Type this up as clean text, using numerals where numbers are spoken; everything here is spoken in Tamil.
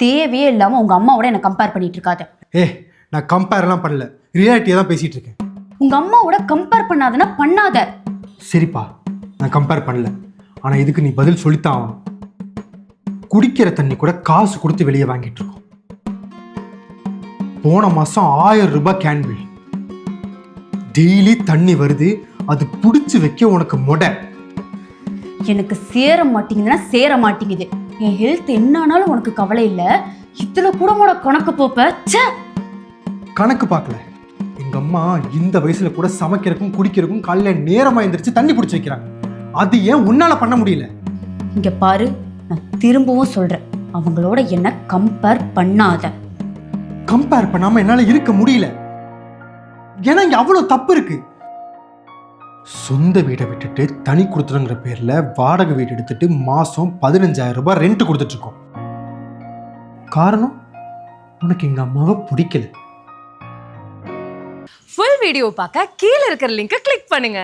தேவையே இல்லாம உங்க அம்மாவோட என்ன கம்பேர் பண்ணிட்டு இருக்காத. நான் கம்பேர்லாம் பண்ணல, ரியாலிட்டியை தான் பேசிட்டு இருக்கேன். உங்க அம்மாவோட கம்பேர் பண்ணாதன்னா பண்ணாத. சரிப்பா, நான் கம்பேர் பண்ணல. ஆனா இதுக்கு நீ பதில் சொல்லித்தான் ஆகணும். குடிக்கிற தண்ணி கூட காசு கொடுத்து வெளியே வாங்கிட்டு இருக்கோம். போன மாசம் 1000 ரூபாய் கேன் பில். டெய்லி தண்ணி வருது, அது புடிச்சு வைக்க உனக்கு மொடை. எனக்கு சேர மாட்டேங்குதுன்னா சேர மாட்டேங்குது. என் ஹெல்த் என்னானாலும் உனக்கு கவலை இல்ல. இதுல கூட உன கணக்கு போப்ப. கணக்கு பார்க்கல. எங்க அம்மா இந்த வயசுல கூட சமைக்கிறதுக்கும் குடிக்கிறதுக்கும் காலையில நேரமா எந்திரிச்சு தண்ணி பிடிச்சி வைக்கிறாங்க. அது ஏன் உன்னால பண்ண முடியல? இங்க பாரு, நான் திரும்பவும் சொல்றேன், அவங்களோட என்ன கம்பேர் பண்ணாத. கம்பேர் பண்ணாம என்னால இருக்க முடியல. ஏன்னா இங்க அவ்வளவு தப்பு இருக்கு. சொந்த வீடை விட்டுட்டு தனி கொடுத்துருங்கிற பேர்ல வாடகை வீடு எடுத்துட்டு மாசம் 15,000 ரூபாய் ரெண்ட் கொடுத்துட்டு இருக்கோம். காரணம், உனக்கு எங்க அம்மாவை பிடிக்கல. ஃபுல் வீடியோ பார்க்க கீழ இருக்கிற லிங்கை கிளிக் பண்ணுங்க.